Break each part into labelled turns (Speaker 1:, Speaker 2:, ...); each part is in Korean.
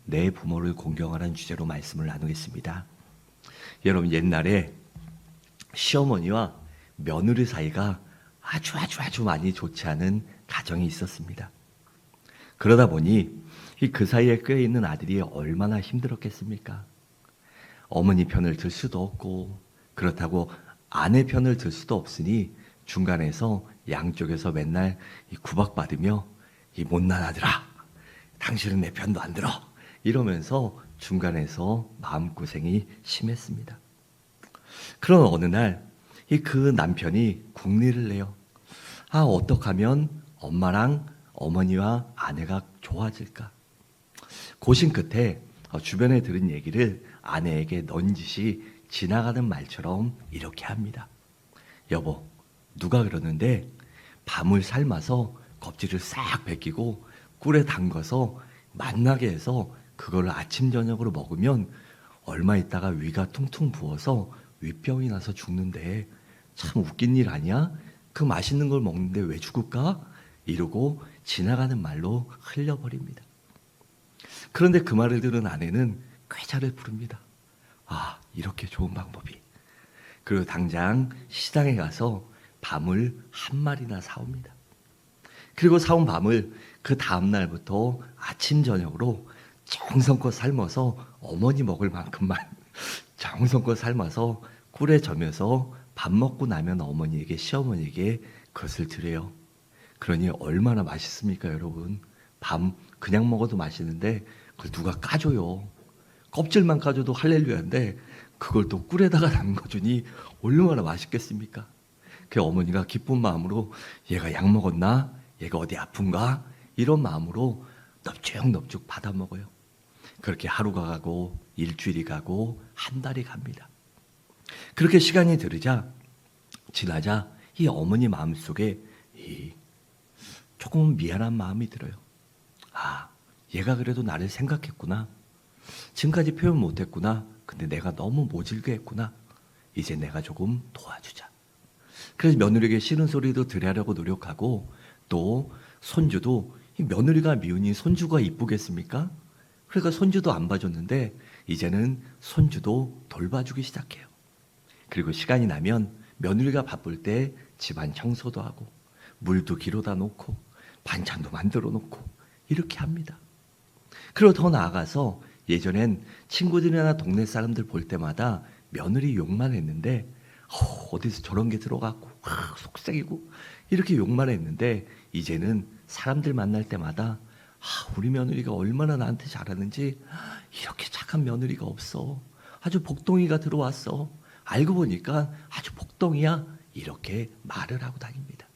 Speaker 1: 내 부모를 공경하라는 주제로 말씀을 나누겠습니다. 여러분, 옛날에 시어머니와 며느리 사이가 아주 많이 좋지 않은 가정이 있었습니다. 그러다 보니 그 사이에 껴있는 아들이 얼마나 힘들었겠습니까? 어머니 편을 들 수도 없고, 그렇다고 아내 편을 들 수도 없으니 중간에서 양쪽에서 맨날 구박받으며 이 못난 아들아, 당신은 내 편도 안 들어, 이러면서 중간에서 마음고생이 심했습니다. 그런 어느 날 그 남편이 궁리를 내요. 어떻게 하면 엄마랑 어머니와 아내가 좋아질까? 고심 끝에 주변에 들은 얘기를 아내에게 넌지시 지나가는 말처럼 이렇게 합니다. 여보, 누가 그러는데 밤을 삶아서 껍질을 싹 벗기고 꿀에 담가서 맛나게 해서 그걸 아침 저녁으로 먹으면 얼마 있다가 위가 퉁퉁 부어서 위병이 나서 죽는데 참 웃긴 일 아니야? 그 맛있는 걸 먹는데 왜 죽을까? 이러고 지나가는 말로 흘려버립니다. 그런데 그 말을 들은 아내는 꾀자를 부릅니다. 이렇게 좋은 방법이. 그리고 당장 시장에 가서 밤을 한 마리나 사옵니다. 그리고 사온 밤을 그 다음 날부터 아침 저녁으로 정성껏 삶아서 어머니 먹을 만큼만 정성껏 삶아서 꿀에 저며서 밥 먹고 나면 어머니에게, 시어머니에게 그것을 드려요. 그러니 얼마나 맛있습니까, 여러분? 밤 그냥 먹어도 맛있는데 그걸 누가 까줘요. 껍질만 까줘도 할렐루야인데 그걸 또 꿀에다가 담궈주니 얼마나 맛있겠습니까? 그 어머니가 기쁜 마음으로 얘가 약 먹었나? 얘가 어디 아픈가? 이런 마음으로 넙죽넙죽 받아 먹어요. 그렇게 하루가 가고 일주일이 가고 한 달이 갑니다. 그렇게 시간이 지나자 이 어머니 마음속에 조금 미안한 마음이 들어요. 얘가 그래도 나를 생각했구나. 지금까지 표현 못했구나. 근데 내가 너무 모질게 했구나. 이제 내가 조금 도와주자. 그래서 며느리에게 싫은 소리도 들으려고 노력하고, 또 손주도 이 며느리가 미우니 손주가 이쁘겠습니까? 그러니까 손주도 안 봐줬는데 이제는 손주도 돌봐주기 시작해요. 그리고 시간이 나면 며느리가 바쁠 때 집안 청소도 하고 물도 길어다 놓고 반찬도 만들어 놓고 이렇게 합니다. 그리고 더 나아가서 예전엔 친구들이나 동네 사람들 볼 때마다 며느리 욕만 했는데 어디서 저런 게 들어갔고 속색이고 이렇게 욕만 했는데 이제는 사람들 만날 때마다 우리 며느리가 얼마나 나한테 잘하는지, 이렇게 착한 며느리가 없어. 아주 복덩이가 들어왔어. 알고 보니까 아주 복덩이야. 이렇게 말을 하고 다닙니다.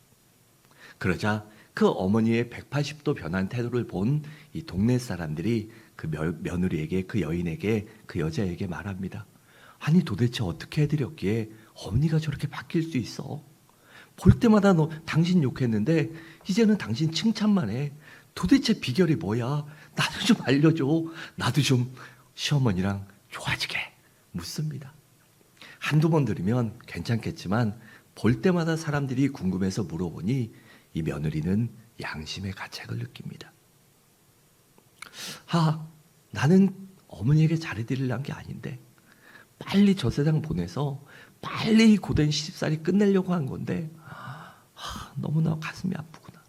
Speaker 1: 그러자 그 어머니의 180도 변한 태도를 본 이 동네 사람들이 그 며느리에게, 그 여인에게, 그 여자에게 말합니다. 아니 도대체 어떻게 해드렸기에 어머니가 저렇게 바뀔 수 있어? 볼 때마다 당신 욕했는데 이제는 당신 칭찬만 해. 도대체 비결이 뭐야? 나도 좀 알려줘. 나도 좀 시어머니랑 좋아지게 묻습니다. 한두 번 들으면 괜찮겠지만 볼 때마다 사람들이 궁금해서 물어보니 이 며느리는 양심의 가책을 느낍니다. 나는 어머니에게 잘해드리려는 게 아닌데 빨리 저 세상 보내서 빨리 고된 시집살이 끝내려고 한 건데 너무나 가슴이 아프구나.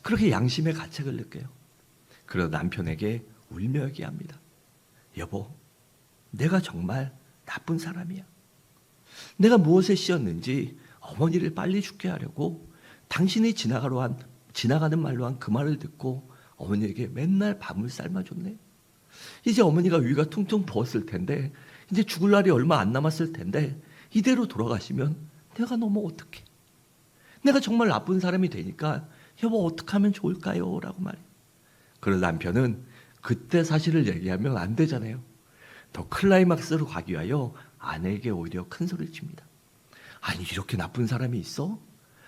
Speaker 1: 그렇게 양심의 가책을 느껴요. 그러다 남편에게 울며 얘기합니다. 여보, 내가 정말 나쁜 사람이야. 내가 무엇에 씌었는지 어머니를 빨리 죽게 하려고 당신이 지나가는 말로 한 그 말을 듣고 어머니에게 맨날 밥을 삶아줬네. 이제 어머니가 위가 퉁퉁 부었을 텐데, 이제 죽을 날이 얼마 안 남았을 텐데 이대로 돌아가시면 내가 너무 어떡해. 내가 정말 나쁜 사람이 되니까 여보 어떻게 하면 좋을까요? 라고 말해요. 그러나 남편은 그때 사실을 얘기하면 안 되잖아요. 더 클라이막스로 가기 위하여 아내에게 오히려 큰 소리를 칩니다. 아니 이렇게 나쁜 사람이 있어?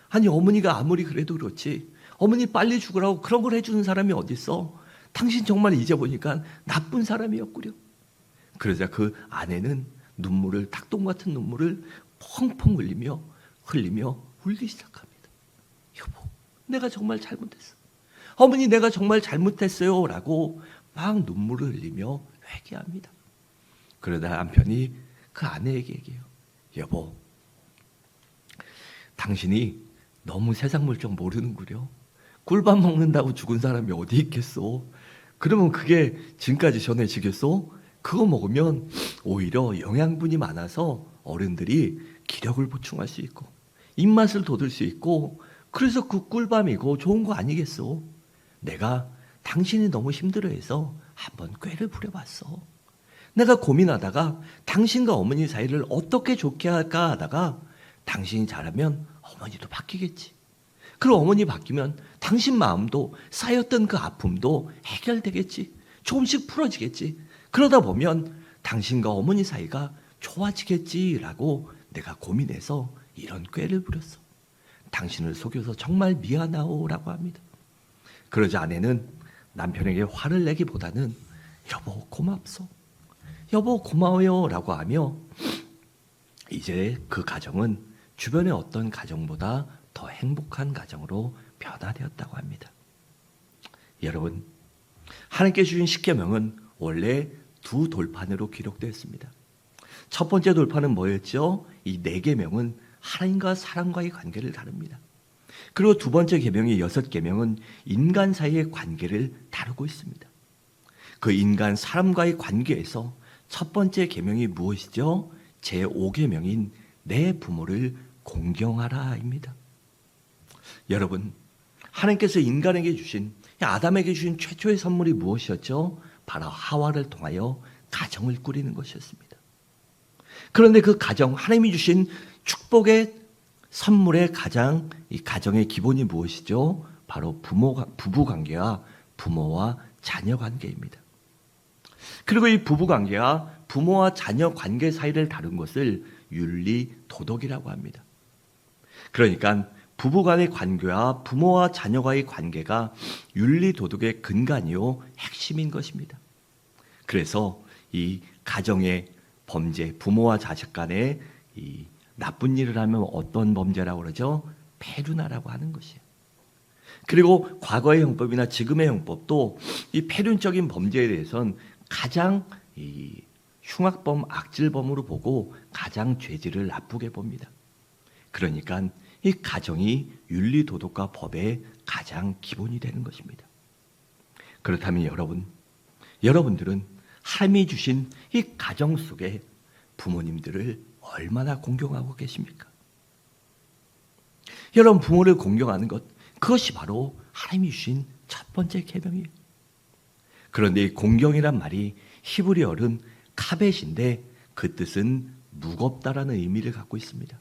Speaker 1: 아니 어머니가 아무리 그래도 그렇지 어머니 빨리 죽으라고 그런 걸 해주는 사람이 어딨어? 당신 정말 이제 보니까 나쁜 사람이었구려. 그러자 그 아내는 닭똥 같은 눈물을 펑펑 흘리며 울기 시작합니다. 여보, 내가 정말 잘못했어. 어머니 내가 정말 잘못했어요. 라고 막 눈물을 흘리며 회개합니다. 그러다 남편이 그 아내에게 얘기해요. 여보, 당신이 너무 세상 물정 모르는구려. 꿀밥 먹는다고 죽은 사람이 어디 있겠소? 그러면 그게 지금까지 전해지겠소? 그거 먹으면 오히려 영양분이 많아서 어른들이 기력을 보충할 수 있고 입맛을 돋을 수 있고 그래서 그 꿀밤이고 좋은 거 아니겠소? 내가 당신이 너무 힘들어해서 한번 꾀를 부려봤어. 내가 고민하다가 당신과 어머니 사이를 어떻게 좋게 할까 하다가 당신이 잘하면 어머니도 바뀌겠지. 그리고 어머니 바뀌면 당신 마음도 쌓였던 그 아픔도 해결되겠지. 조금씩 풀어지겠지. 그러다 보면 당신과 어머니 사이가 좋아지겠지라고 내가 고민해서 이런 꾀를 부렸어. 당신을 속여서 정말 미안하오라고 합니다. 그러자 아내는 남편에게 화를 내기보다는 여보 고맙소. 여보 고마워요 라고 하며 이제 그 가정은 주변의 어떤 가정보다 더 행복한 가정으로 변화되었다고 합니다. 여러분, 하나님께 주신 십계명은 원래 두 돌판으로 기록되었습니다. 첫 번째 돌판은 뭐였죠? 이 네 계명은 하나님과 사람과의 관계를 다룹니다. 그리고 두 번째 계명이 6계명은 인간 사이의 관계를 다루고 있습니다. 그 인간 사람과의 관계에서 첫 번째 계명이 무엇이죠? 제5계명인 내 부모를 공경하라입니다. 여러분, 하나님께서 인간에게 주신 아담에게 주신 최초의 선물이 무엇이었죠? 바로 하와를 통하여 가정을 꾸리는 것이었습니다. 그런데 그 가정, 하나님이 주신 축복의 선물의 가장 이 가정의 기본이 무엇이죠? 바로 부부 관계와 부모와 자녀 관계입니다. 그리고 이 부부 관계와 부모와 자녀 관계 사이를 다룬 것을 윤리 도덕이라고 합니다. 그러니까 부부 간의 관계와 부모와 자녀와의 관계가 윤리 도덕의 근간이요 핵심인 것입니다. 그래서 이 가정의 범죄, 부모와 자식 간의 이 나쁜 일을 하면 어떤 범죄라고 그러죠? 폐륜하라고 하는 것이에요. 그리고 과거의 형법이나 지금의 형법도 이 폐륜적인 범죄에 대해서는 가장 이 흉악범, 악질범으로 보고 가장 죄질을 나쁘게 봅니다. 그러니까 이 가정이 윤리 도덕과 법의 가장 기본이 되는 것입니다. 그렇다면 여러분들은 하나님이 주신 이 가정 속에 부모님들을 얼마나 공경하고 계십니까? 여러분, 부모를 공경하는 것, 그것이 바로 하나님이 주신 첫 번째 계명이에요. 그런데 이 공경이란 말이 히브리어는 카벳인데 그 뜻은 무겁다라는 의미를 갖고 있습니다.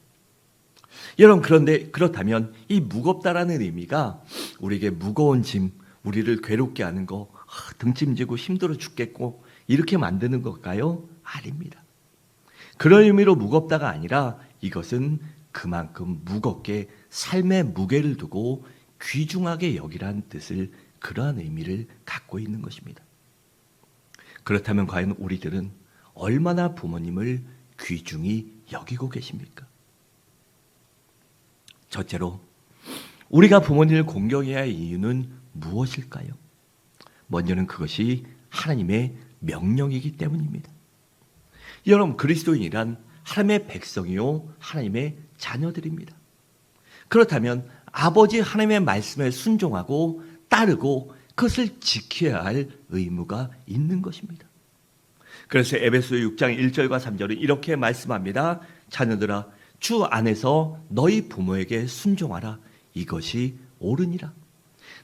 Speaker 1: 여러분, 그런데 그렇다면 이 무겁다라는 의미가 우리에게 무거운 짐, 우리를 괴롭게 하는 거, 등짐지고 힘들어 죽겠고 이렇게 만드는 걸까요? 아닙니다. 그런 의미로 무겁다가 아니라 이것은 그만큼 무겁게 삶의 무게를 두고 귀중하게 여기라는 뜻을, 그러한 의미를 갖고 있는 것입니다. 그렇다면 과연 우리들은 얼마나 부모님을 귀중히 여기고 계십니까? 첫째로, 우리가 부모님을 공경해야 할 이유는 무엇일까요? 먼저는 그것이 하나님의 명령이기 때문입니다. 여러분, 그리스도인이란 하나님의 백성이요 하나님의 자녀들입니다. 그렇다면 아버지 하나님의 말씀에 순종하고 따르고 그것을 지켜야 할 의무가 있는 것입니다. 그래서 에베소 6장 1절과 3절은 이렇게 말씀합니다. 자녀들아, 주 안에서 너희 부모에게 순종하라. 이것이 옳으니라.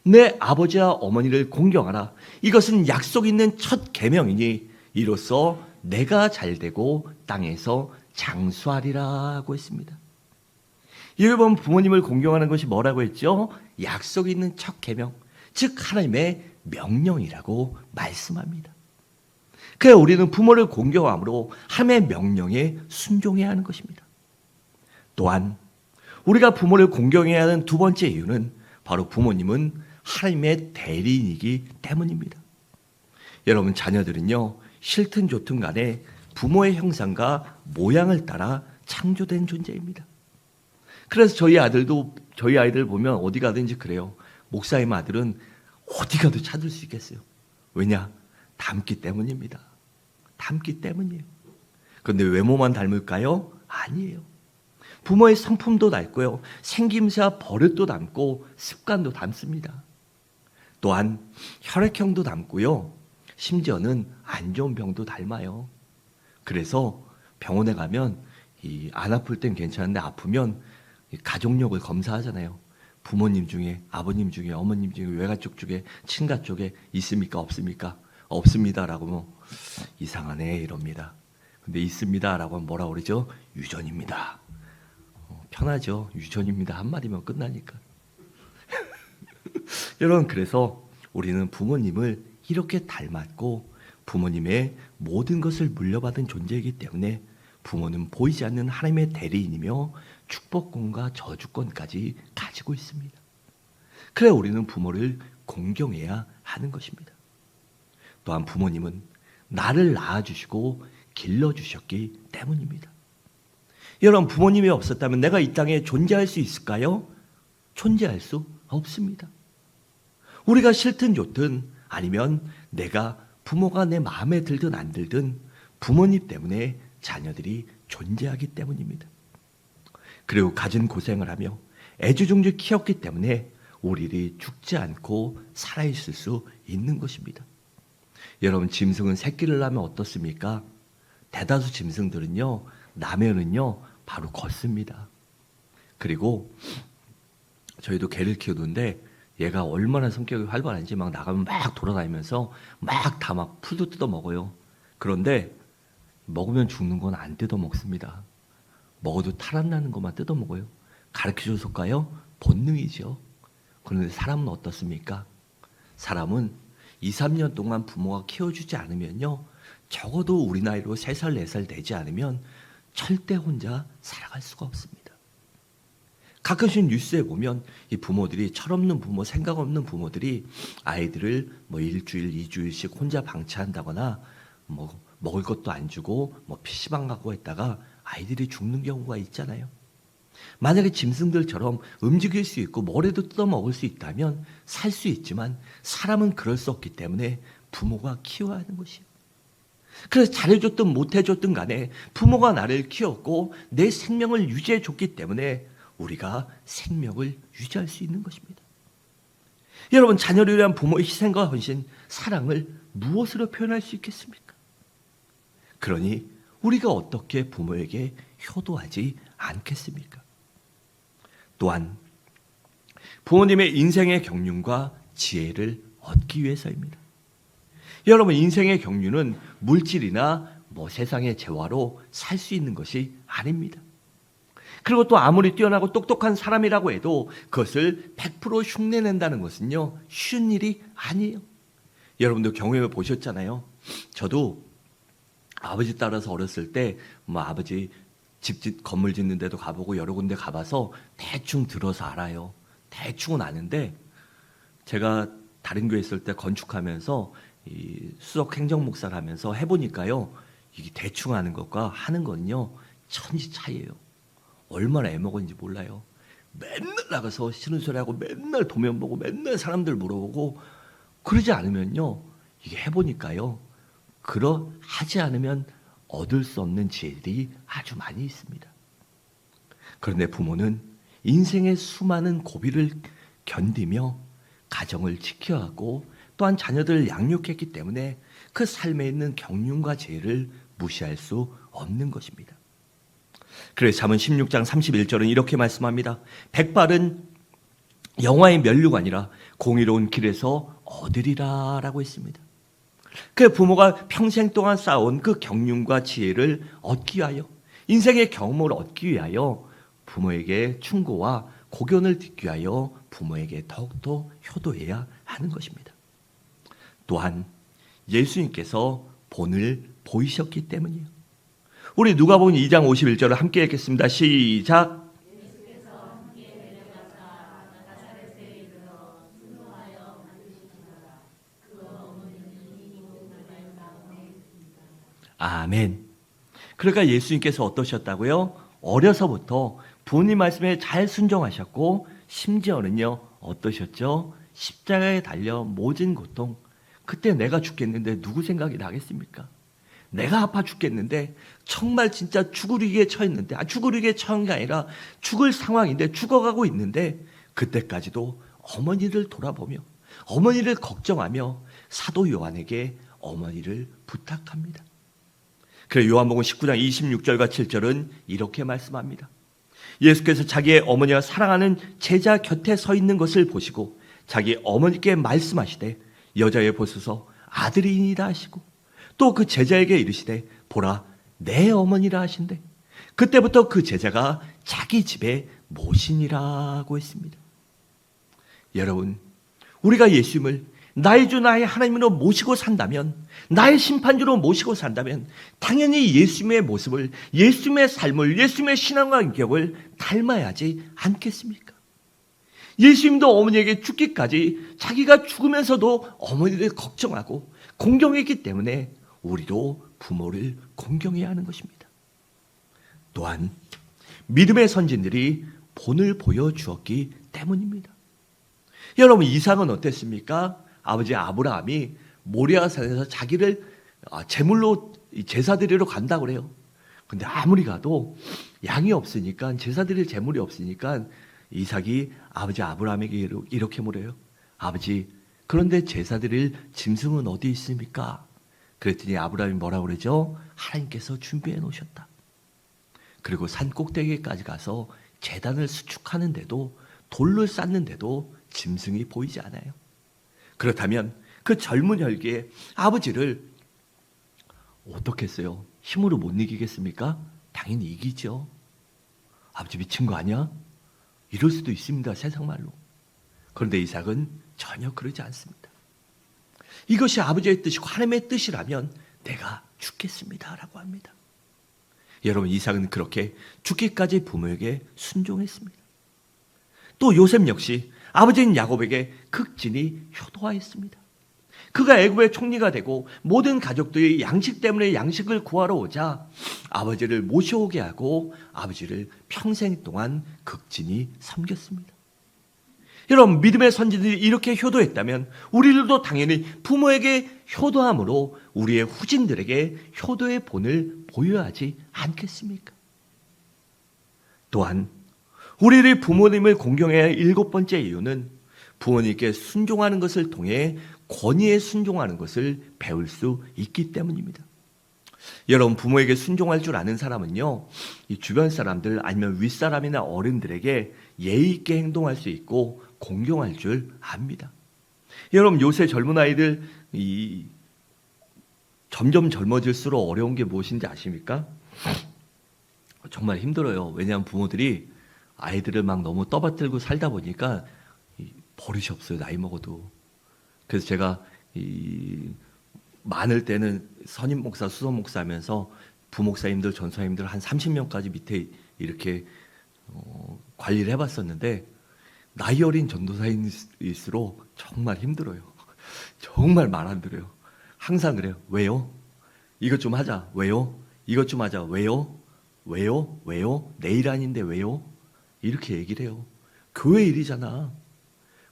Speaker 1: 내 아버지와 어머니를 공경하라. 이것은 약속 있는 첫 계명이니 이로써 내가 잘되고 땅에서 장수하리라고 했습니다. 여기 보면 부모님을 공경하는 것이 뭐라고 했죠? 약속 있는 첫 계명, 즉 하나님의 명령이라고 말씀합니다. 그래서 우리는 부모를 공경함으로 하나님의 명령에 순종해야 하는 것입니다. 또한 우리가 부모를 공경해야 하는 두 번째 이유는 바로 부모님은 하나님의 대리인이기 때문입니다. 여러분, 자녀들은요, 싫든 좋든 간에 부모의 형상과 모양을 따라 창조된 존재입니다. 그래서 저희 아이들 보면 어디 가든지 그래요. 목사님 아들은 어디 가도 찾을 수 있겠어요. 왜냐? 닮기 때문입니다. 닮기 때문이에요. 그런데 외모만 닮을까요? 아니에요. 부모의 성품도 닮고요. 생김새와 버릇도 닮고 습관도 닮습니다. 또한 혈액형도 닮고요. 심지어는 안 좋은 병도 닮아요. 그래서 병원에 가면 안 아플 땐 괜찮은데 아프면 가족력을 검사하잖아요. 부모님 중에, 아버님 중에, 어머님 중에, 외가족 중에, 친가 쪽에 있습니까? 없습니까? 없습니다라고 하면 이상하네 이럽니다. 근데 있습니다라고 하면 뭐라고 그러죠? 유전입니다. 편하죠. 유전입니다. 한마디면 끝나니까. 여러분, 그래서 우리는 부모님을 이렇게 닮았고 부모님의 모든 것을 물려받은 존재이기 때문에 부모는 보이지 않는 하나님의 대리인이며 축복권과 저주권까지 가지고 있습니다. 그래 우리는 부모를 공경해야 하는 것입니다. 또한 부모님은 나를 낳아주시고 길러주셨기 때문입니다. 여러분, 부모님이 없었다면 내가 이 땅에 존재할 수 있을까요? 존재할 수 없습니다. 우리가 싫든 좋든 아니면 내가 부모가 내 마음에 들든 안 들든 부모님 때문에 자녀들이 존재하기 때문입니다. 그리고 가진 고생을 하며 애지중지 키웠기 때문에 우리들이 죽지 않고 살아있을 수 있는 것입니다. 여러분, 짐승은 새끼를 낳으면 어떻습니까? 대다수 짐승들은요, 나면은요 바로 걷습니다. 그리고 저희도 개를 키우는데 얘가 얼마나 성격이 활발한지 막 나가면 막 돌아다니면서 막 다 막 풀도 뜯어 먹어요. 그런데 먹으면 죽는 건 안 뜯어 먹습니다. 먹어도 탈 안 나는 것만 뜯어 먹어요. 가르쳐줘서일까요? 본능이죠. 그런데 사람은 어떻습니까? 사람은 2, 3년 동안 부모가 키워주지 않으면요, 적어도 우리 나이로 3살, 4살 되지 않으면 절대 혼자 살아갈 수가 없습니다. 가끔씩 뉴스에 보면 이 부모들이, 철없는 부모, 생각 없는 부모들이 아이들을 뭐 1주일, 2주일씩 혼자 방치한다거나 뭐 먹을 것도 안 주고 뭐 PC방 가고 했다가 아이들이 죽는 경우가 있잖아요. 만약에 짐승들처럼 움직일 수 있고 뭐라도 뜯어먹을 수 있다면 살 수 있지만 사람은 그럴 수 없기 때문에 부모가 키워야 하는 것이에요. 그래서 잘해줬든 못해줬든 간에 부모가 나를 키웠고 내 생명을 유지해줬기 때문에 우리가 생명을 유지할 수 있는 것입니다. 여러분, 자녀를 위한 부모의 희생과 헌신, 사랑을 무엇으로 표현할 수 있겠습니까? 그러니 우리가 어떻게 부모에게 효도하지 않겠습니까? 또한 부모님의 인생의 경륜과 지혜를 얻기 위해서입니다. 여러분, 인생의 경륜은 물질이나 뭐 세상의 재화로 살 수 있는 것이 아닙니다. 그리고 또 아무리 뛰어나고 똑똑한 사람이라고 해도 그것을 100% 흉내낸다는 것은요, 쉬운 일이 아니에요. 여러분도 경험해 보셨잖아요. 저도 아버지 따라서 어렸을 때 뭐 아버지 건물 짓는 데도 가보고 여러 군데 가봐서 대충 들어서 알아요. 대충은 아는데 제가 다른 교회 있을 때 건축하면서 이 수석 행정목사를 하면서 해보니까요, 이게 대충 하는 것과 하는 건요 천지 차이예요. 얼마나 애먹었는지 몰라요. 맨날 나가서 싫은 소리하고 맨날 도면 보고 맨날 사람들 물어보고 그러지 않으면요, 이게 해보니까요, 하지 않으면 얻을 수 없는 지혜들이 아주 많이 있습니다. 그런데 부모는 인생의 수많은 고비를 견디며 가정을 지켜왔고 또한 자녀들을 양육했기 때문에 그 삶에 있는 경륜과 지혜를 무시할 수 없는 것입니다. 그래서 잠언 16장 31절은 이렇게 말씀합니다. 백발은 영화의 면류가 아니라 공의로운 길에서 얻으리라 라고 했습니다. 그 부모가 평생 동안 쌓아온 그 경륜과 지혜를 얻기 위하여, 인생의 경험을 얻기 위하여 부모에게 충고와 고견을 듣기 위하여 부모에게 더욱더 효도해야 하는 것입니다. 또한 예수님께서 본을 보이셨기 때문이에요. 우리 누가복음 2장 51절을 함께 읽겠습니다. 시작. 아멘. 그러니까 예수님께서 어떠셨다고요? 어려서부터 부모님 말씀에 잘 순종하셨고 심지어는요 어떠셨죠? 십자가에 달려 모진 고통, 그때 내가 죽겠는데 누구 생각이 나겠습니까? 내가 아파 죽겠는데 정말 진짜 죽을 위기에 처했는데 죽을 위기에 처한 게 아니라 죽을 상황인데 죽어가고 있는데 그때까지도 어머니를 돌아보며 어머니를 걱정하며 사도 요한에게 어머니를 부탁합니다. 그래서 요한복음 19장 26절과 7절은 이렇게 말씀합니다. 예수께서 자기의 어머니와 사랑하는 제자 곁에 서 있는 것을 보시고 자기 어머니께 말씀하시되 여자여 보소서 아들이니이다 하시고 또 그 제자에게 이르시되 보라 내 어머니라 하신대 그때부터 그 제자가 자기 집에 모시니라고 했습니다. 여러분, 우리가 예수님을 나의 주 나의 하나님으로 모시고 산다면, 나의 심판주로 모시고 산다면 당연히 예수님의 모습을, 예수님의 삶을, 예수님의 신앙과 인격을 닮아야 하지 않겠습니까? 예수님도 어머니에게 죽기까지 자기가 죽으면서도 어머니를 걱정하고 공경했기 때문에 우리도 부모를 공경해야 하는 것입니다. 또한 믿음의 선진들이 본을 보여주었기 때문입니다. 여러분, 이삭은 어땠습니까? 아버지 아브라함이 모리아산에서 자기를 제물로 제사 드리러 간다고 그래요. 근데 아무리 가도 양이 없으니까, 제사 드릴 제물이 없으니까 이삭이 아버지 아브라함에게 이렇게 물어요. 아버지, 그런데 제사 드릴 짐승은 어디 있습니까? 그랬더니 아브라함이 뭐라고 그러죠? 하나님께서 준비해 놓으셨다. 그리고 산 꼭대기까지 가서 제단을 수축하는데도, 돌을 쌓는데도 짐승이 보이지 않아요. 그렇다면 그 젊은 혈기에 아버지를 어떻게 했어요? 힘으로 못 이기겠습니까? 당연히 이기죠. 아버지 미친 거 아니야? 이럴 수도 있습니다, 세상말로. 그런데 이삭은 전혀 그러지 않습니다. 이것이 아버지의 뜻이고 하나님의 뜻이라면 내가 죽겠습니다 라고 합니다. 여러분, 이삭은 그렇게 죽기까지 부모에게 순종했습니다. 또 요셉 역시 아버지인 야곱에게 극진히 효도하였습니다. 그가 애굽의 총리가 되고 모든 가족들이 양식 때문에 양식을 구하러 오자 아버지를 모셔오게 하고 아버지를 평생 동안 극진히 섬겼습니다. 여러분, 믿음의 선지들이 이렇게 효도했다면 우리들도 당연히 부모에게 효도함으로 우리의 후진들에게 효도의 본을 보여야 하지 않겠습니까? 또한 우리를 부모님을 공경해야 할 7번째 이유는 부모님께 순종하는 것을 통해 권위에 순종하는 것을 배울 수 있기 때문입니다. 여러분, 부모에게 순종할 줄 아는 사람은요, 이 주변 사람들 아니면 윗사람이나 어른들에게 예의 있게 행동할 수 있고 공경할 줄 압니다. 여러분, 요새 젊은 아이들 점점 젊어질수록 어려운 게 무엇인지 아십니까? 정말 힘들어요. 왜냐하면 부모들이 아이들을 막 너무 떠받들고 살다 보니까 버릇이 없어요, 나이 먹어도. 그래서 제가 많을 때는 선임 목사, 수석 목사 하면서 부목사님들, 전사님들 한 30명까지 밑에 이렇게 관리를 해봤었는데 나이 어린 전도사일수록 정말 힘들어요. 정말 말 안 들어요. 항상 그래요. 왜요? 이것 좀 하자. 왜요? 이것 좀 하자. 왜요? 왜요? 왜요? 내일 아닌데 왜요? 이렇게 얘기를 해요. 교회 일이잖아.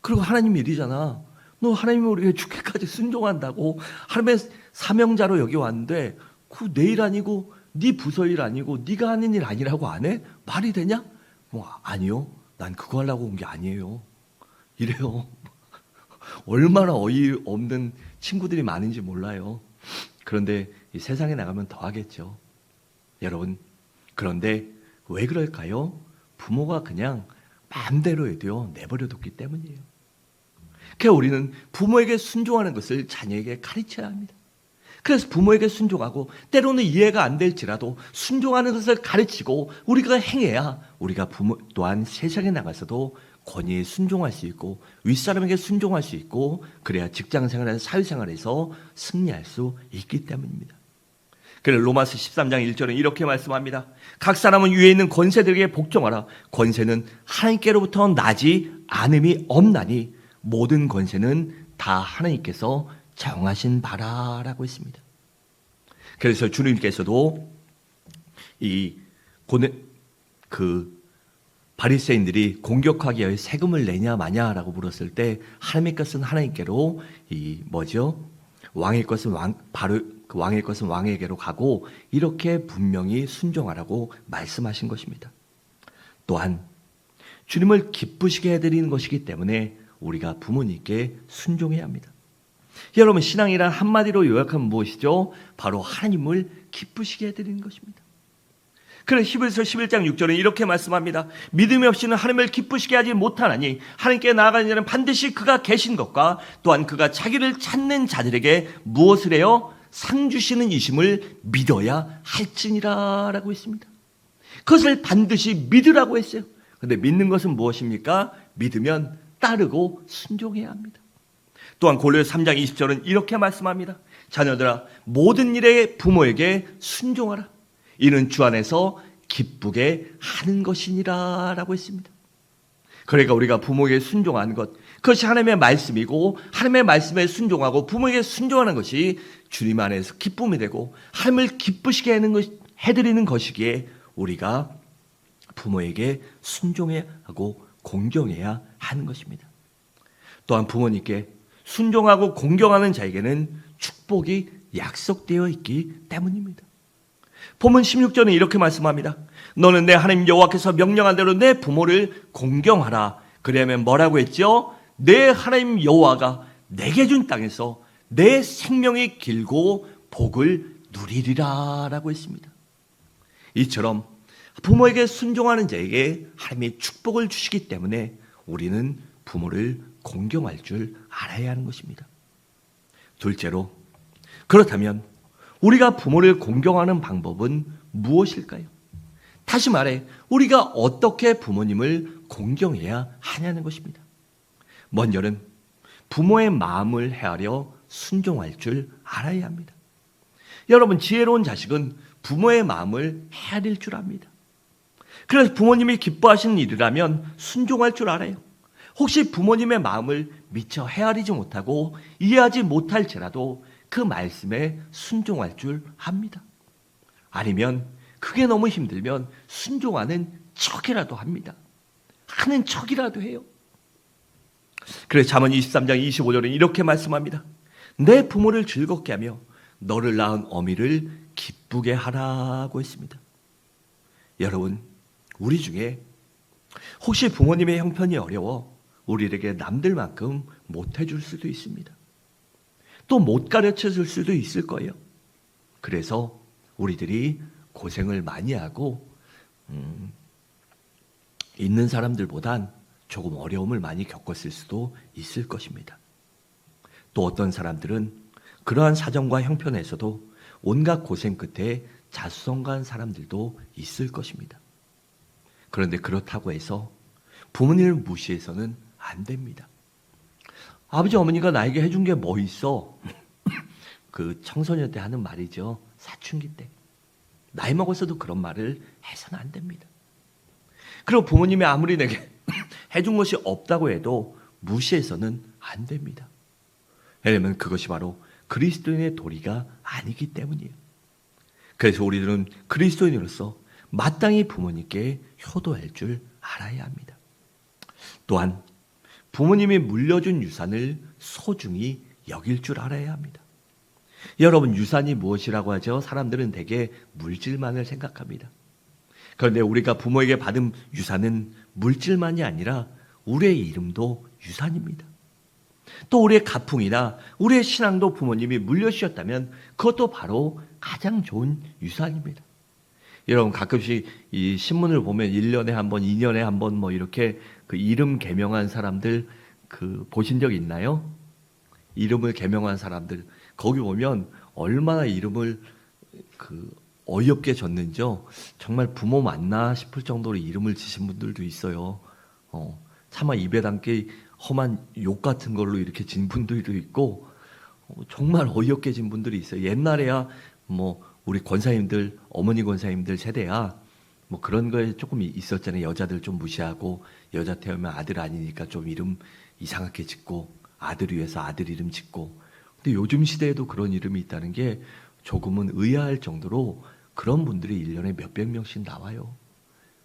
Speaker 1: 그리고 하나님 일이잖아. 너 하나님이 우리에게 죽기까지 순종한다고 하나님의 사명자로 여기 왔는데 그 내 일 아니고 네 부서 일 아니고 네가 하는 일 아니라고 안 해? 말이 되냐? 아니요. 난 그거 하려고 온 게 아니에요. 이래요. 얼마나 어이없는 친구들이 많은지 몰라요. 그런데 이 세상에 나가면 더 하겠죠. 여러분, 그런데 왜 그럴까요? 부모가 그냥 마음대로 해도요, 내버려 뒀기 때문이에요. 그래서 우리는 부모에게 순종하는 것을 자녀에게 가르쳐야 합니다. 그래서 부모에게 순종하고 때로는 이해가 안 될지라도 순종하는 것을 가르치고 우리가 행해야 우리가 부모 또한 세상에 나가서도 권위에 순종할 수 있고 윗사람에게 순종할 수 있고 그래야 직장생활에서 사회생활에서 승리할 수 있기 때문입니다. 그래서 로마서 13장 1절은 이렇게 말씀합니다. 각 사람은 위에 있는 권세들에게 복종하라. 권세는 하나님께로부터 나지 않음이 없나니 모든 권세는 다 하나님께서 정하신 바라라고 했습니다. 그래서 주님께서도 바리새인들이 공격하기 위해 세금을 내냐 마냐라고 물었을 때 하나님의 것은 하나님께로 뭐죠? 왕의 것은 바로 그 왕의 것은 왕에게로 가고 이렇게 분명히 순종하라고 말씀하신 것입니다. 또한 주님을 기쁘시게 해드리는 것이기 때문에 우리가 부모님께 순종해야 합니다. 여러분, 신앙이란 한마디로 요약하면 무엇이죠? 바로 하나님을 기쁘시게 해드리는 것입니다. 그래서 히브리서 11장 6절에 이렇게 말씀합니다. 믿음이 없이는 하나님을 기쁘시게 하지 못하나니 하나님께 나아가는 자는 반드시 그가 계신 것과 또한 그가 자기를 찾는 자들에게 무엇을 해요? 상 주시는 이심을 믿어야 할지니라 라고 했습니다. 그것을 반드시 믿으라고 했어요. 그런데 믿는 것은 무엇입니까? 믿으면 따르고 순종해야 합니다. 또한 골로새 3장 20절은 이렇게 말씀합니다. 자녀들아, 모든 일에 부모에게 순종하라. 이는 주 안에서 기쁘게 하는 것이니라 라고 했습니다. 그러니까 우리가 부모에게 순종하는 것, 그것이 하나님의 말씀이고 하나님의 말씀에 순종하고 부모에게 순종하는 것이 주님 안에서 기쁨이 되고 하나님을 기쁘시게 해드리는 것이기에 우리가 부모에게 순종해야 하고 공경해야 하는 것입니다. 또한 부모님께 순종하고 공경하는 자에게는 축복이 약속되어 있기 때문입니다. 본문 16절은 이렇게 말씀합니다. 너는 내 하나님 여호와께서 명령한 대로 내 부모를 공경하라. 그러면 뭐라고 했죠? 내 하나님 여호와가 내게 준 땅에서 내 생명이 길고 복을 누리리라 라고 했습니다. 이처럼 부모에게 순종하는 자에게 하나님이 축복을 주시기 때문에 우리는 부모를 공경할 줄 알아야 하는 것입니다. 둘째로, 그렇다면 우리가 부모를 공경하는 방법은 무엇일까요? 다시 말해 우리가 어떻게 부모님을 공경해야 하냐는 것입니다. 먼저는 부모의 마음을 헤아려 순종할 줄 알아야 합니다. 여러분, 지혜로운 자식은 부모의 마음을 헤아릴 줄 압니다. 그래서 부모님이 기뻐하시는 일이라면 순종할 줄 알아요. 혹시 부모님의 마음을 미처 헤아리지 못하고 이해하지 못할지라도 그 말씀에 순종할 줄 압니다. 아니면 그게 너무 힘들면 순종하는 척이라도 합니다. 하는 척이라도 해요. 그래서 잠언 23장 25절은 이렇게 말씀합니다. 내 부모를 즐겁게 하며 너를 낳은 어미를 기쁘게 하라고 했습니다. 여러분, 우리 중에 혹시 부모님의 형편이 어려워 우리에게 남들만큼 못해줄 수도 있습니다. 또 못 가르쳐줄 수도 있을 거예요. 그래서 우리들이 고생을 많이 하고 있는 사람들보단 조금 어려움을 많이 겪었을 수도 있을 것입니다. 또 어떤 사람들은 그러한 사정과 형편에서도 온갖 고생 끝에 자수성가한 사람들도 있을 것입니다. 그런데 그렇다고 해서 부모님을 무시해서는 안 됩니다. 아버지 어머니가 나에게 해준 게 뭐 있어? 그 청소년 때 하는 말이죠. 사춘기 때. 나이 먹었어도 그런 말을 해서는 안 됩니다. 그리고 부모님이 아무리 내게 해준 것이 없다고 해도 무시해서는 안 됩니다. 왜냐하면 그것이 바로 그리스도인의 도리가 아니기 때문이에요. 그래서 우리들은 그리스도인으로서 마땅히 부모님께 효도할 줄 알아야 합니다. 또한 부모님이 물려준 유산을 소중히 여길 줄 알아야 합니다. 여러분, 유산이 무엇이라고 하죠? 사람들은 대개 물질만을 생각합니다. 그런데 우리가 부모에게 받은 유산은 물질만이 아니라 우리의 이름도 유산입니다. 또 우리의 가풍이나 우리의 신앙도 부모님이 물려주셨다면 그것도 바로 가장 좋은 유산입니다. 여러분, 가끔씩 이 신문을 보면 1년에 한 번, 2년에 한 번 뭐 이렇게 그 이름 개명한 사람들 그 보신 적 있나요? 이름을 개명한 사람들 거기 보면 얼마나 이름을 그 어이없게 졌는지요. 정말 부모 맞나 싶을 정도로 이름을 지신 분들도 있어요. 차마 입에 담기 험한 욕 같은 걸로 이렇게 진 분들도 있고 정말 어이없게 진 분들이 있어요. 옛날에야 뭐 우리 권사님들, 어머니 권사님들 세대야 뭐 그런 거에 조금 있었잖아요. 여자들 좀 무시하고 여자 태우면 아들 아니니까 좀 이름 이상하게 짓고 아들 위해서 아들 이름 짓고. 근데 요즘 시대에도 그런 이름이 있다는 게 조금은 의아할 정도로 그런 분들이 1년에 몇백 명씩 나와요.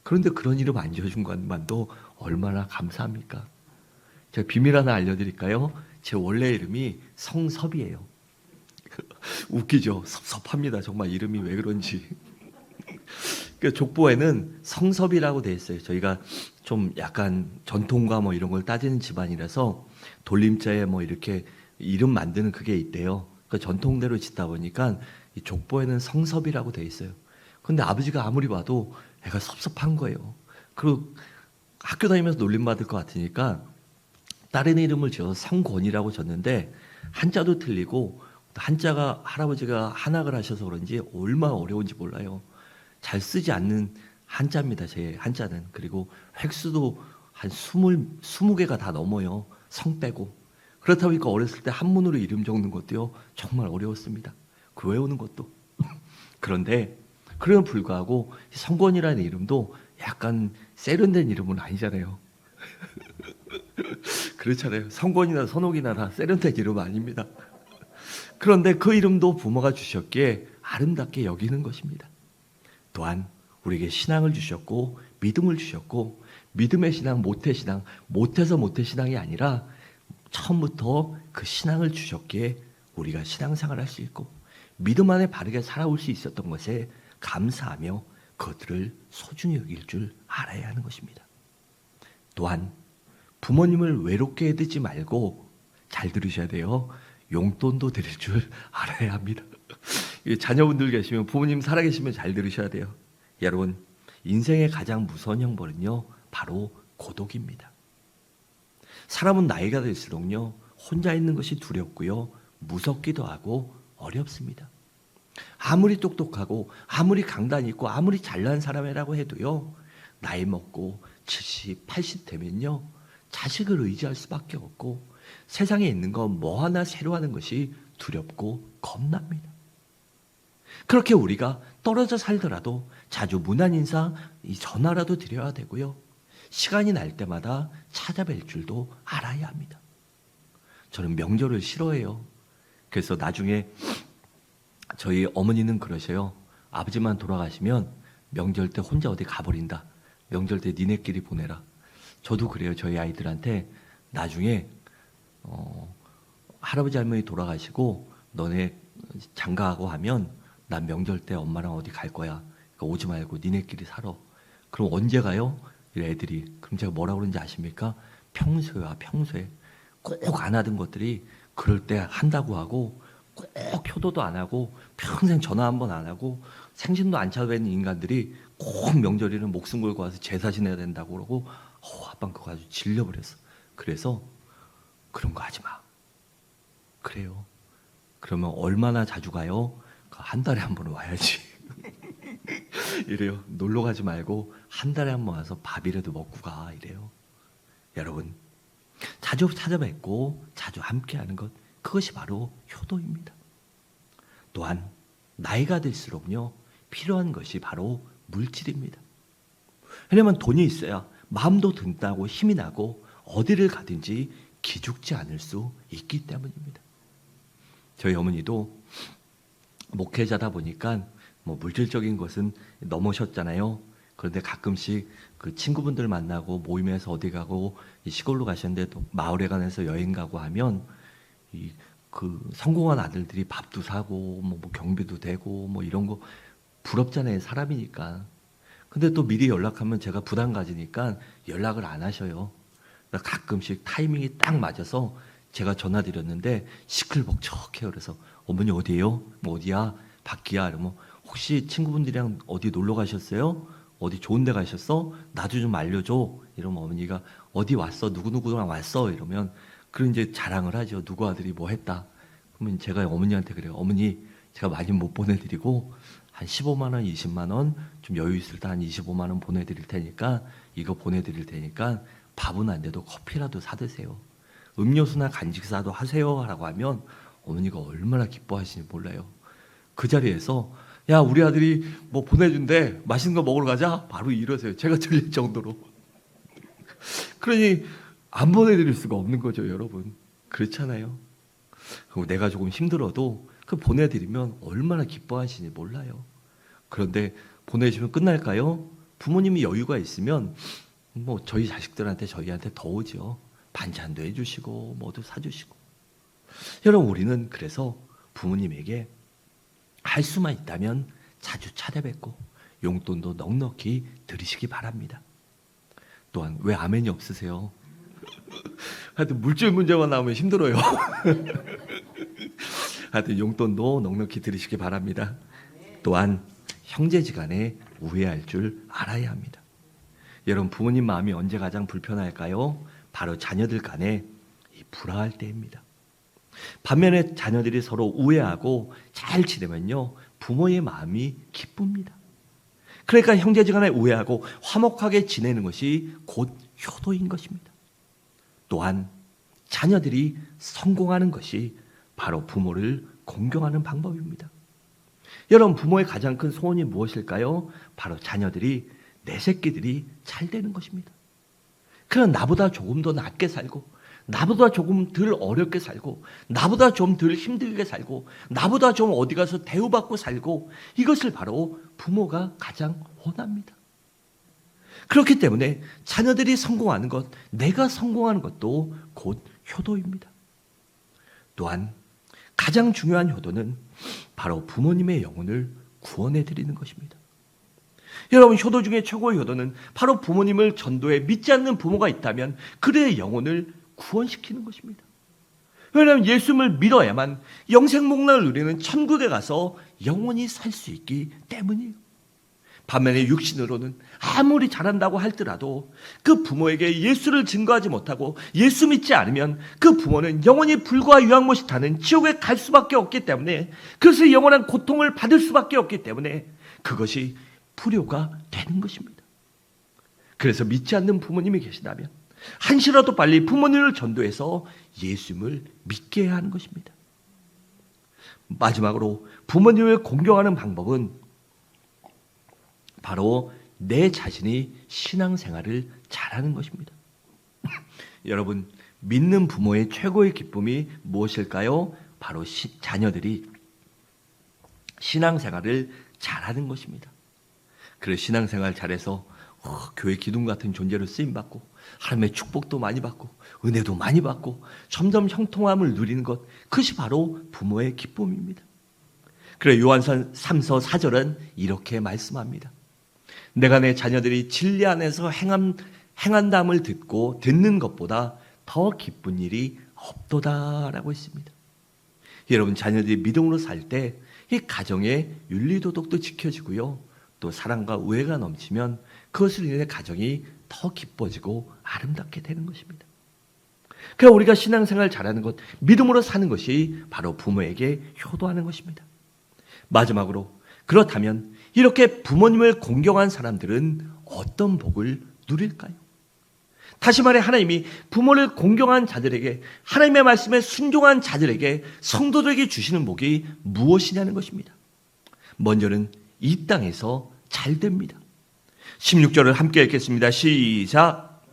Speaker 1: 그런데 그런 이름 안 지어준 것만도 얼마나 감사합니까? 제가 비밀 하나 알려드릴까요? 제 원래 이름이 성섭이에요. 웃기죠. 섭섭합니다. 정말 이름이 왜 그런지. 그 족보에는 성섭이라고 돼 있어요. 저희가 좀 약간 전통과 뭐 이런 걸 따지는 집안이라서 돌림자에 뭐 이렇게 이름 만드는 그게 있대요. 그 전통대로 짓다 보니까 이 족보에는 성섭이라고 돼 있어요. 근데 아버지가 아무리 봐도 애가 섭섭한 거예요. 그리고 학교 다니면서 놀림받을 것 같으니까 다른 이름을 지어서 성권이라고 졌는데 한자도 틀리고 한자가 할아버지가 한학을 하셔서 그런지 얼마나 어려운지 몰라요. 잘 쓰지 않는 한자입니다. 제 한자는. 그리고 획수도 한 20개가 다 넘어요. 성 빼고. 그렇다 보니까 어렸을 때 한문으로 이름 적는 것도요. 정말 어려웠습니다. 그 외우는 것도. 그런데 그럼에도 불구하고 성권이라는 이름도 약간 세련된 이름은 아니잖아요. 그렇잖아요. 성권이나 선옥이나 다 세련된 이름 아닙니다. 그런데 그 이름도 부모가 주셨기에 아름답게 여기는 것입니다. 또한 우리에게 신앙을 주셨고 믿음을 주셨고 믿음의 신앙, 모태 신앙, 못해서 모태 신앙이 아니라 처음부터 그 신앙을 주셨기에 우리가 신앙생활을 할 수 있고 믿음 안에 바르게 살아올 수 있었던 것에 감사하며 그것들을 소중히 여길 줄 알아야 하는 것입니다. 또한 부모님을 외롭게 해두지 말고 잘 들으셔야 돼요. 용돈도 드릴 줄 알아야 합니다. 자녀분들 계시면 부모님 살아계시면 잘 들으셔야 돼요. 여러분, 인생의 가장 무서운 형벌은요, 바로 고독입니다. 사람은 나이가 들수록요, 혼자 있는 것이 두렵고요, 무섭기도 하고 어렵습니다. 아무리 똑똑하고 아무리 강단 있고 아무리 잘난 사람이라고 해도요, 나이 먹고 70, 80 되면요, 자식을 의지할 수밖에 없고 세상에 있는 거 뭐 하나 새로 하는 것이 두렵고 겁납니다. 그렇게 우리가 떨어져 살더라도 자주 문안 인사 전화라도 드려야 되고요. 시간이 날 때마다 찾아뵐 줄도 알아야 합니다. 저는 명절을 싫어해요. 그래서 나중에 저희 어머니는 그러셔요. 아버지만 돌아가시면 명절 때 혼자 어디 가버린다. 명절 때 니네끼리 보내라. 저도 그래요. 저희 아이들한테 나중에 할아버지 할머니 돌아가시고 너네 장가하고 하면 난 명절 때 엄마랑 어디 갈 거야. 그러니까 오지 말고 니네끼리 살아. 그럼 언제 가요? 애들이. 그럼 제가 뭐라고 그러는지 아십니까? 평소에 와, 평소에. 꼭 안 하던 것들이 그럴 때 한다고 하고 꼭 효도도 안 하고 평생 전화 한 번 안 하고 생신도 안 차려는 인간들이 꼭 명절에는 목숨 걸고 와서 제사 지내야 된다고 그러고 아빠는 그거 아주 질려버렸어. 그래서 그런 거 하지 마. 그래요. 그러면 얼마나 자주 가요? 한 달에 한 번 와야지. 이래요. 놀러 가지 말고 한 달에 한 번 와서 밥이라도 먹고 가. 이래요. 여러분, 자주 찾아뵙고 자주 함께하는 것, 그것이 바로 효도입니다. 또한 나이가 들수록요, 필요한 것이 바로 물질입니다. 왜냐하면 돈이 있어야 마음도 든다고 힘이 나고 어디를 가든지 기죽지 않을 수 있기 때문입니다. 저희 어머니도 목회자다 보니까 뭐 물질적인 것은 넘으셨잖아요. 그런데 가끔씩 그 친구분들 만나고 모임에서 어디 가고 시골로 가셨는데 또 마을에 관해서 여행 가고 하면 그 성공한 아들들이 밥도 사고 뭐 경비도 되고 뭐 이런 거 부럽잖아요. 사람이니까. 근데 또 미리 연락하면 제가 부담 가지니까 연락을 안 하셔요. 그러니까 가끔씩 타이밍이 딱 맞아서 제가 전화 드렸는데 시끌벅적해요. 그래서 어머니 어디에요? 뭐 어디야? 밖이야? 이러면 혹시 친구분들이랑 어디 놀러 가셨어요? 어디 좋은 데 가셨어? 나도 좀 알려줘. 이러면 어머니가 어디 왔어? 누구누구랑 왔어? 이러면 그런 이제 자랑을 하죠. 누구 아들이 뭐 했다. 그러면 제가 어머니한테 그래요. 어머니 제가 많이 못 보내드리고 한 15만 원, 20만 원 좀 여유 있을 때 한 25만 원 보내드릴 테니까 이거 보내드릴 테니까 밥은 안 돼도 커피라도 사드세요. 음료수나 간식사도 하세요. 라고 하면 어머니가 얼마나 기뻐하시는지 몰라요. 그 자리에서 야 우리 아들이 뭐 보내준대 맛있는 거 먹으러 가자 바로 이러세요. 제가 들릴 정도로. 그러니 안 보내드릴 수가 없는 거죠. 여러분 그렇잖아요. 그리고 내가 조금 힘들어도 그 보내드리면 얼마나 기뻐하시는지 몰라요. 그런데 보내주면 끝날까요? 부모님이 여유가 있으면 뭐 저희 자식들한테 저희한테 더 오죠. 반찬도 해주시고 뭐도 사주시고. 여러분 우리는 그래서 부모님에게 할 수만 있다면 자주 찾아뵙고 용돈도 넉넉히 드리시기 바랍니다. 또한 왜 아멘이 없으세요? 하여튼 물질 문제만 나오면 힘들어요. 하여튼 용돈도 넉넉히 드리시기 바랍니다. 또한 형제지간에 우애할 줄 알아야 합니다. 여러분, 부모님 마음이 언제 가장 불편할까요? 바로 자녀들 간에 이 불화할 때입니다. 반면에 자녀들이 서로 우애하고 잘 지내면요, 부모의 마음이 기쁩니다. 그러니까 형제지간에 우애하고 화목하게 지내는 것이 곧 효도인 것입니다. 또한 자녀들이 성공하는 것이 바로 부모를 공경하는 방법입니다. 여러분, 부모의 가장 큰 소원이 무엇일까요? 바로 자녀들이, 내 새끼들이 잘 되는 것입니다. 그럼 나보다 조금 더 낫게 살고, 나보다 조금 덜 어렵게 살고, 나보다 좀 덜 힘들게 살고, 나보다 좀 어디 가서 대우받고 살고, 이것을 바로 부모가 가장 원합니다. 그렇기 때문에 자녀들이 성공하는 것, 내가 성공하는 것도 곧 효도입니다. 또한 가장 중요한 효도는 바로 부모님의 영혼을 구원해 드리는 것입니다. 여러분, 효도 중에 최고의 효도는 바로 부모님을 전도해 믿지 않는 부모가 있다면 그들의 영혼을 구원시키는 것입니다. 왜냐하면 예수님을 믿어야만 영생복락을 누리는 천국에 가서 영원히 살 수 있기 때문이에요. 반면에 육신으로는 아무리 잘한다고 할지라도 그 부모에게 예수를 증거하지 못하고 예수 믿지 않으면 그 부모는 영원히 불과 유황못이 타는 지옥에 갈 수밖에 없기 때문에, 그래서 영원한 고통을 받을 수밖에 없기 때문에 그것이 불효가 되는 것입니다. 그래서 믿지 않는 부모님이 계시다면 한시라도 빨리 부모님을 전도해서 예수님을 믿게 해야 하는 것입니다. 마지막으로 부모님을 공경하는 방법은 바로 내 자신이 신앙생활을 잘하는 것입니다. 여러분, 믿는 부모의 최고의 기쁨이 무엇일까요? 바로 자녀들이 신앙생활을 잘하는 것입니다. 그래서 신앙생활 잘해서 교회 기둥 같은 존재로 쓰임받고 하나님의 축복도 많이 받고 은혜도 많이 받고 점점 형통함을 누리는 것, 그것이 바로 부모의 기쁨입니다. 그래서 요한서 3서 4절은 이렇게 말씀합니다. 내가 내 자녀들이 진리 안에서 행한담을 듣는 것보다 더 기쁜 일이 없도다라고 했습니다. 여러분, 자녀들이 믿음으로 살 때 이 가정의 윤리도덕도 지켜지고요, 또 사랑과 우애가 넘치면 그것을 인해 가정이 더 기뻐지고 아름답게 되는 것입니다. 그러니까 우리가 신앙생활 잘하는 것, 믿음으로 사는 것이 바로 부모에게 효도하는 것입니다. 마지막으로, 그렇다면 이렇게 부모님을 공경한 사람들은 어떤 복을 누릴까요? 다시 말해, 하나님이 부모를 공경한 자들에게, 하나님의 말씀에 순종한 자들에게, 성도들에게 주시는 복이 무엇이냐는 것입니다. 먼저는 이 땅에서 잘 됩니다. 16절을 함께 읽겠습니다. 시작.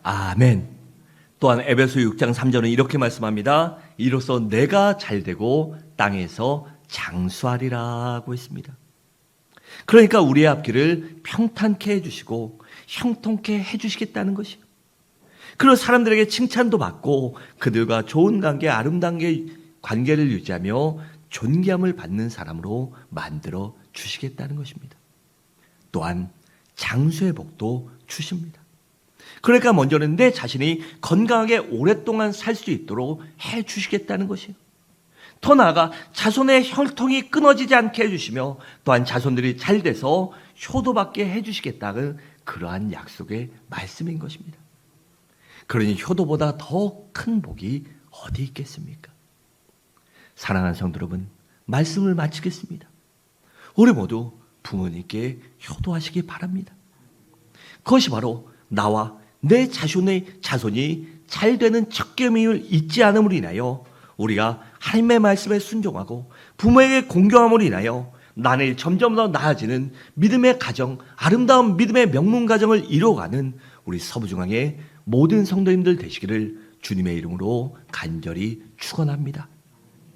Speaker 1: 아멘. 또한 에베소 6장 3절은 이렇게 말씀합니다. 이로써 내가 잘되고 땅에서 장수하리라고 했습니다. 그러니까 우리의 앞길을 평탄케 해주시고 형통케 해주시겠다는 것이에요. 그리고 사람들에게 칭찬도 받고 그들과 좋은 관계, 아름다운 관계를 유지하며 존귀함을 받는 사람으로 만들어 주시겠다는 것입니다. 또한 장수의 복도 주십니다. 그러니까 먼저는 내 자신이 건강하게 오랫동안 살 수 있도록 해 주시겠다는 것이에요. 더 나아가 자손의 혈통이 끊어지지 않게 해주시며 또한 자손들이 잘 돼서 효도받게 해주시겠다는 그러한 약속의 말씀인 것입니다. 그러니 효도보다 더 큰 복이 어디 있겠습니까? 사랑하는 성도 여러분, 말씀을 마치겠습니다. 우리 모두 부모님께 효도하시기 바랍니다. 그것이 바로 나와 내 자손이 잘 되는 첫 계명을 잊지 않음으로 인하여 우리가 하나님의 말씀에 순종하고 부모에게 공경함으로 인하여 나는 점점 더 나아지는 믿음의 가정, 아름다운 믿음의 명문 가정을 이루어가는 우리 서부중앙의 모든 성도님들 되시기를 주님의 이름으로 간절히 축원합니다.